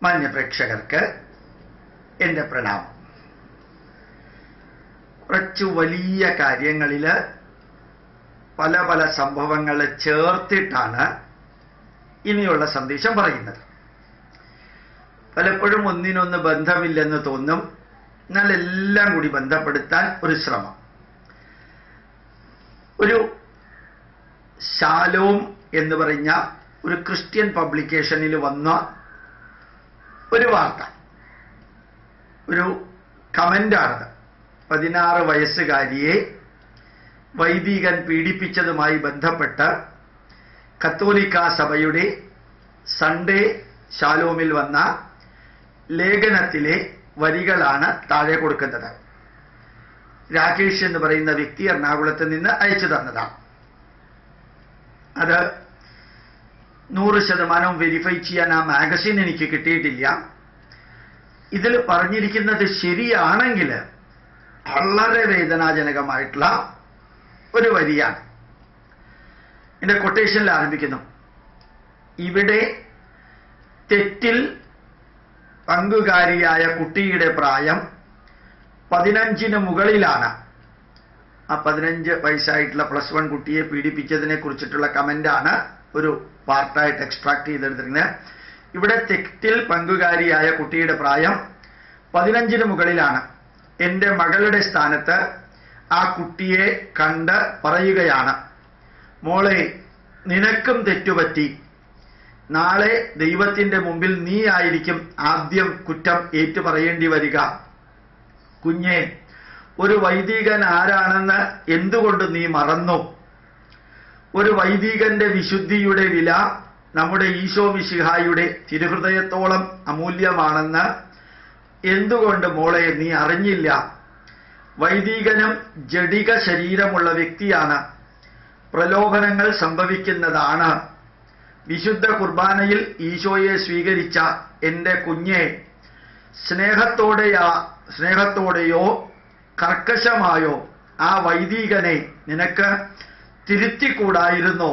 മാന്യപ്രേക്ഷകർക്ക് എൻ്റെ പ്രണാമം. കുറച്ചു വലിയ കാര്യങ്ങളിൽ പല പല സംഭവങ്ങൾ ചേർത്തിട്ടാണ് ഇനിയുള്ള സന്ദേശം പറയുന്നത്. പലപ്പോഴും ഒന്നിനൊന്ന് ബന്ധമില്ലെന്ന് തോന്നും, എന്നാൽ എല്ലാം കൂടി ബന്ധപ്പെടുത്താൻ ഒരു ശ്രമം. ഒരു ശാലോം എന്ന് പറഞ്ഞ ഒരു ക്രിസ്ത്യൻ പബ്ലിക്കേഷനിൽ വന്ന ഒരു വാർത്ത, ഒരു കമൻ്റാണത്. 16 വയസ്സുകാരിയെ വൈദികൻ പീഡിപ്പിച്ചതുമായി ബന്ധപ്പെട്ട് കത്തോലിക്ക സഭയുടെ സൺഡേ ശാലോമിൽ വന്ന ലേഖനത്തിലെ വരികളാണ് താഴെ കൊടുക്കുന്നത്. രാകേഷ് എന്ന് പറയുന്ന വ്യക്തി എറണാകുളത്ത് നിന്ന് അയച്ചു തന്നതാണ്. അത് 100% വെരിഫൈ ചെയ്യാൻ ആ മാഗസിൻ എനിക്ക് കിട്ടിയിട്ടില്ല. ഇതിൽ പറഞ്ഞിരിക്കുന്നത് ശരിയാണെങ്കിൽ വളരെ വേദനാജനകമായിട്ടുള്ള ഒരു വരിയാണ്. എൻ്റെ കൊട്ടേഷനിൽ ആരംഭിക്കുന്നു. ഇവിടെ തെറ്റിൽ പങ്കുകാരിയായ കുട്ടിയുടെ പ്രായം 15 മുകളിലാണ്. ആ 15 വയസ്സായിട്ടുള്ള +1 കുട്ടിയെ പീഡിപ്പിച്ചതിനെ കുറിച്ചിട്ടുള്ള കമൻ്റാണ് ഒരു പാർട്ടായിട്ട് എക്സ്ട്രാക്ട് ചെയ്തെടുത്തിരിക്കുന്നത്. ഇവിടെ തെറ്റിൽ പങ്കുകാരിയായ കുട്ടിയുടെ പ്രായം 15 മുകളിലാണ്. എൻ്റെ മകളുടെ സ്ഥാനത്ത് ആ കുട്ടിയെ കണ്ട് പറയുകയാണ്, മോളെ, നിനക്കും തെറ്റുപറ്റി. നാളെ ദൈവത്തിൻ്റെ മുമ്പിൽ നീ ആയിരിക്കും ആദ്യം കുറ്റം ഏറ്റുപറയേണ്ടി വരിക. കുഞ്ഞെ, ഒരു വൈദികൻ ആരാണെന്ന് എന്തുകൊണ്ട് നീ മറന്നു? ഒരു വൈദികന്റെ വിശുദ്ധിയുടെ വില നമ്മുടെ ഈശോ മിശിഹായുടെ തിരുഹൃദയത്തോളം അമൂല്യമാണെന്ന് എന്തുകൊണ്ട് മോളെ നീ അറിഞ്ഞില്ല? വൈദികനും ജഡിക ശരീരമുള്ള വ്യക്തിയാണ്. പ്രലോഭനങ്ങൾ സംഭവിക്കുന്നതാണ്. വിശുദ്ധ കുർബാനയിൽ ഈശോയെ സ്വീകരിച്ച എൻ്റെ കുഞ്ഞെ, സ്നേഹത്തോടെയോ കർക്കശമായോ ആ വൈദികനെ നിനക്ക് തിരുത്തിക്കൂടായിരുന്നോ?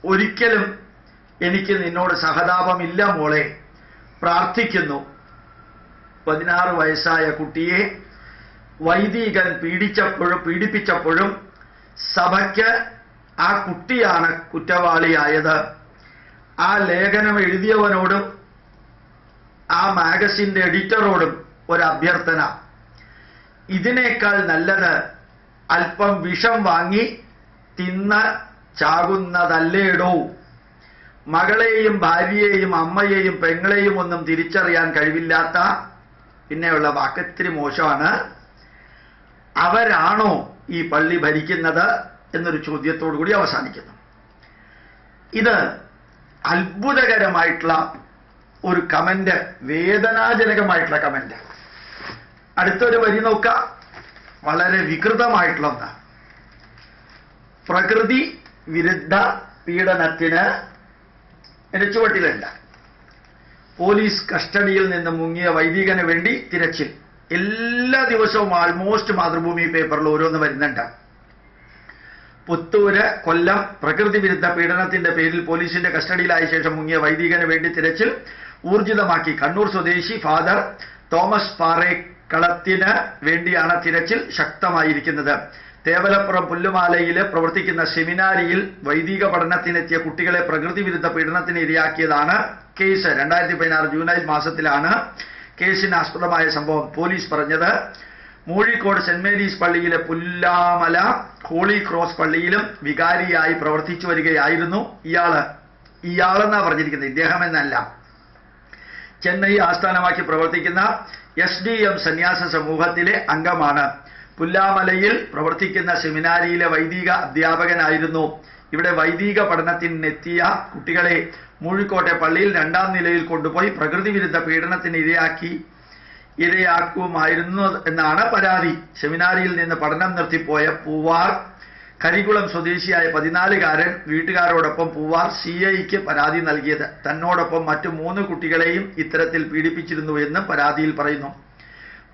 ഒരിക്കലും എനിക്ക് നിന്നോട് സഹതാപമില്ല മോളെ, പ്രാർത്ഥിക്കുന്നു. 16 വയസ്സായ കുട്ടിയെ വൈദികൻ പീഡിപ്പിച്ചപ്പോഴും സഭയ്ക്ക് ആ കുട്ടിയാണ് കുറ്റവാളിയായത്. ആ ലേഖനം എഴുതിയവനോടും ആ മാഗസിൻ്റെ എഡിറ്ററോടും ഒരു അഭ്യർത്ഥന. ഇതിനേക്കാൾ നല്ലത് അല്പം വിഷം വാങ്ങി തിന്ന് ചാകുന്നതല്ലേടോ? മകളെയും ഭാര്യയെയും അമ്മയെയും പെങ്ങളെയും ഒന്നും തിരിച്ചറിയാൻ കഴിവില്ലാത്ത, പിന്നെയുള്ള വാക്കത്തിരി മോശമാണ്, അവരാണോ ഈ പള്ളി ഭരിക്കുന്നത് എന്നൊരു ചോദ്യത്തോടു കൂടി അവസാനിക്കുന്നു. ഇത് അത്ഭുതകരമായിട്ടുള്ള ഒരു കമന്റ്, വേദനാജനകമായിട്ടുള്ള കമന്റ്. അടുത്തൊരു വരി നോക്കാം, വളരെ വികൃതമായിട്ടുള്ള ഒന്നാണ്. പ്രകൃതി വിരുദ്ധ പീഡനത്തിന് ചുവട്ടിലുണ്ട്. പോലീസ് കസ്റ്റഡിയിൽ നിന്ന് മുങ്ങിയ വൈദികന് വേണ്ടി തിരച്ചിൽ. എല്ലാ ദിവസവും ആൾമോസ്റ്റ് മാതൃഭൂമി പേപ്പറിൽ ഓരോന്ന് വരുന്നുണ്ട്. പുത്തൂര്, കൊല്ലം പ്രകൃതി വിരുദ്ധ പീഡനത്തിന്റെ പേരിൽ പോലീസിന്റെ കസ്റ്റഡിയിലായ ശേഷം മുങ്ങിയ വൈദികന് വേണ്ടി തിരച്ചിൽ ഊർജിതമാക്കി. കണ്ണൂർ സ്വദേശി ഫാദർ തോമസ് പാറേക്കളത്തിന് വേണ്ടിയാണ് തിരച്ചിൽ ശക്തമായിരിക്കുന്നത്. തേവലപ്പുറം പുല്ലുമാലയിൽ പ്രവർത്തിക്കുന്ന സെമിനാരിയിൽ വൈദിക പഠനത്തിനെത്തിയ കുട്ടികളെ പ്രകൃതി വിരുദ്ധ പീഡനത്തിന് ഇരയാക്കിയതാണ് കേസ്. 2016 ജൂലൈ മാസത്തിലാണ് കേസിന് ആസ്പദമായ സംഭവം. പോലീസ് പറഞ്ഞത്, മൂഴിക്കോട് സെന്റ് മേരീസ് പള്ളിയിലെ പുല്ലാമല ഹോളി ക്രോസ് പള്ളിയിലും വികാരിയായി പ്രവർത്തിച്ചു വരികയായിരുന്നു ഇയാളെന്നാ പറഞ്ഞിരിക്കുന്നത്, ഇദ്ദേഹം എന്നല്ല. ചെന്നൈ ആസ്ഥാനമാക്കി പ്രവർത്തിക്കുന്ന SDM സന്യാസ സമൂഹത്തിലെ അംഗമാണ്. പുല്ലാമലയിൽ പ്രവർത്തിക്കുന്ന സെമിനാരിയിലെ വൈദിക അധ്യാപകനായിരുന്നു. ഇവിടെ വൈദിക പഠനത്തിനെത്തിയ കുട്ടികളെ മൂഴിക്കോട്ടെ പള്ളിയിൽ 2ാം നിലയിൽ കൊണ്ടുപോയി പ്രകൃതി വിരുദ്ധ പീഡനത്തിന് ഇരയാക്കുമായിരുന്നു എന്നാണ് പരാതി. സെമിനാരിയിൽ നിന്ന് പഠനം നിർത്തിപ്പോയ പൂവാർ കരികുളം സ്വദേശിയായ 14-കാരൻ വീട്ടുകാരോടൊപ്പം പൂവാർ CIക്ക് പരാതി നൽകിയത്. തന്നോടൊപ്പം മറ്റു 3 കുട്ടികളെയും ഇത്തരത്തിൽ പീഡിപ്പിച്ചിരുന്നു എന്ന് പരാതിയിൽ പറയുന്നു.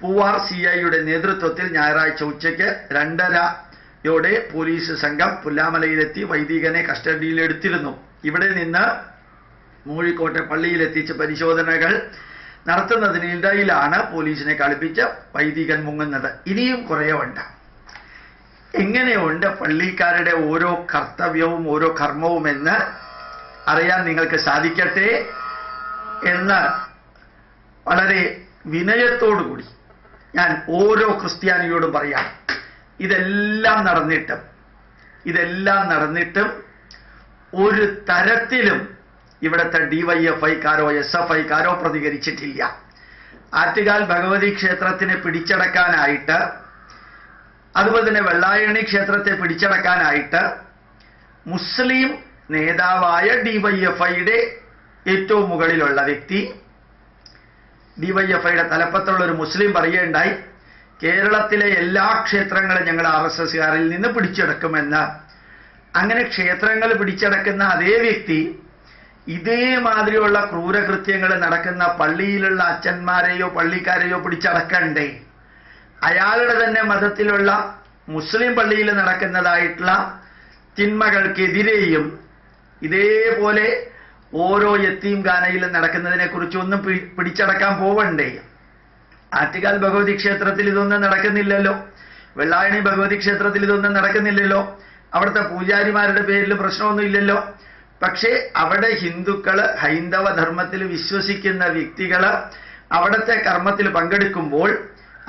പൂവാർ CIയുടെ നേതൃത്വത്തിൽ ഞായറാഴ്ച ഉച്ചയ്ക്ക് 2:30 പോലീസ് സംഘം പുല്ലാമലയിലെത്തി വൈദികനെ കസ്റ്റഡിയിലെടുത്തിരുന്നു. ഇവിടെ നിന്ന് മൂഴിക്കോട്ടെ പള്ളിയിലെത്തിച്ച പരിശോധനകൾ നടത്തുന്നതിനിടയിലാണ് പോലീസിനെ കളിപ്പിച്ച് വൈദികൻ മുങ്ങുന്നത്. ഇനിയും കുറേ ഉണ്ട്. എങ്ങനെയുണ്ട് പള്ളിക്കാരുടെ ഓരോ കർത്തവ്യവും ഓരോ കർമ്മവും എന്ന് അറിയാൻ നിങ്ങൾക്ക് സാധിക്കട്ടെ എന്ന് വളരെ വിനയത്തോടുകൂടി ഞാൻ ഓരോ ക്രിസ്ത്യാനിയോടും പറയാം. ഇതെല്ലാം നടന്നിട്ടും ഒരു തരത്തിലും ഇവിടുത്തെ DYFIക്കാരോ SFIക്കാരോ പ്രതികരിച്ചിട്ടില്ല. ആറ്റുകാൽ ഭഗവതി ക്ഷേത്രത്തിനെ പിടിച്ചടക്കാനായിട്ട്, അതുപോലെ തന്നെ വെള്ളായണി ക്ഷേത്രത്തെ പിടിച്ചടക്കാനായിട്ട് മുസ്ലിം നേതാവായ DYFIയുടെ ഏറ്റവും മുകളിലുള്ള വ്യക്തി, DYFIയുടെ തലപ്പത്തുള്ള ഒരു മുസ്ലിം പറയുകയുണ്ടായി, കേരളത്തിലെ എല്ലാ ക്ഷേത്രങ്ങളും ഞങ്ങൾ RSSകാരിൽ നിന്ന് പിടിച്ചെടുക്കുമെന്ന്. അങ്ങനെ ക്ഷേത്രങ്ങൾ പിടിച്ചടക്കുന്ന അതേ വ്യക്തി ഇതേമാതിരിയുള്ള ക്രൂരകൃത്യങ്ങൾ നടക്കുന്ന പള്ളിയിലുള്ള അച്ഛന്മാരെയോ പള്ളിക്കാരെയോ പിടിച്ചടക്കണ്ടേ? അയാളുടെ തന്നെ മതത്തിലുള്ള മുസ്ലിം പള്ളിയിൽ നടക്കുന്നതായിട്ടുള്ള തിന്മകൾക്കെതിരെയും ഇതേപോലെ ഓരോ യത്തീംഖാനയിലും നടക്കുന്നതിനെ കുറിച്ചൊന്നും പിടിച്ചടക്കാൻ പോവണ്ടേ? ആറ്റുകാൽ ഭഗവതി ക്ഷേത്രത്തിൽ ഇതൊന്നും നടക്കുന്നില്ലല്ലോ, വെള്ളായണി ഭഗവതി ക്ഷേത്രത്തിൽ ഇതൊന്നും നടക്കുന്നില്ലല്ലോ, അവിടുത്തെ പൂജാരിമാരുടെ പേരിൽ പ്രശ്നമൊന്നും ഇല്ലല്ലോ. പക്ഷേ അവിടെ ഹിന്ദുക്കള്, ഹൈന്ദവ ധർമ്മത്തിൽ വിശ്വസിക്കുന്ന വ്യക്തികള് അവിടുത്തെ കർമ്മത്തിൽ പങ്കെടുക്കുമ്പോൾ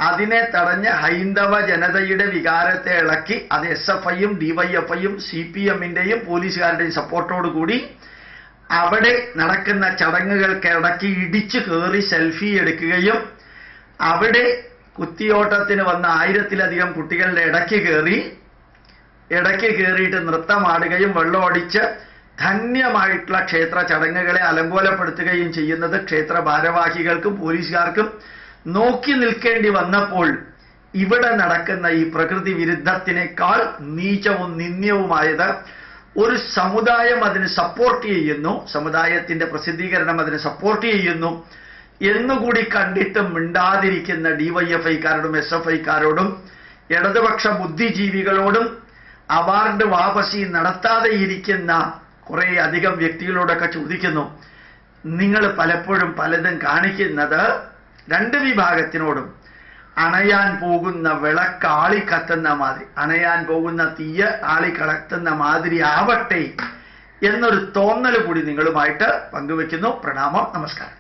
അതിനെ തടഞ്ഞ് ഹൈന്ദവ ജനതയുടെ വികാരത്തെ ഇളക്കി അത് SFIയും DYFIയും CPMന്റെയും പോലീസുകാരുടെയും സപ്പോർട്ടോടുകൂടി അവിടെ നടക്കുന്ന ചടങ്ങുകൾക്കിടയ്ക്ക് ഇടിച്ചു കയറി സെൽഫി എടുക്കുകയും അവിടെ കുത്തിയോട്ടത്തിന് വന്ന 1000-ലധികം കുട്ടികളുടെ ഇടയ്ക്ക് കയറിയിട്ട് നൃത്തമാടുകയും വെള്ളമടിച്ച് ധന്യമായിട്ടുള്ള ക്ഷേത്ര ചടങ്ങുകളെ അലങ്കോലപ്പെടുത്തുകയും ചെയ്യുന്നത് ക്ഷേത്ര ഭാരവാഹികൾക്കും പോലീസുകാർക്കും നോക്കി നിൽക്കേണ്ടി വന്നപ്പോൾ ഇവിടെ നടക്കുന്ന ഈ പ്രകൃതി വിരുദ്ധത്തിനേക്കാൾ നീചവും നിന്ദ്യവുമായത് ഒരു സമുദായം അതിന് സപ്പോർട്ട് ചെയ്യുന്നു, സമുദായത്തിന്റെ പ്രസിദ്ധീകരണം അതിന് സപ്പോർട്ട് ചെയ്യുന്നു എന്നുകൂടി കണ്ടിട്ടും മിണ്ടാതിരിക്കുന്ന DYFIക്കാരോടും SFIക്കാരോടും ഇടതുപക്ഷ ബുദ്ധിജീവികളോടും അവാർഡ് വാപസി നടത്താതെ ഇരിക്കുന്ന കുറേ അധികം വ്യക്തികളോടൊക്കെ ചോദിക്കുന്നു. നിങ്ങൾ പലപ്പോഴും പലതും കാണിക്കുന്നത് രണ്ട് വിഭാഗത്തിനോടും അണയാൻ പോകുന്ന വിളക്ക് ആളിക്കത്തുന്ന മാതിരി, അണയാൻ പോകുന്ന തീയ ആളിക്കത്തുന്ന മാതിരി ആവട്ടെ എന്നൊരു തോന്നൽ കൂടി നിങ്ങളുമായിട്ട് പങ്കുവെക്കുന്നു. പ്രണാമം, നമസ്കാരം.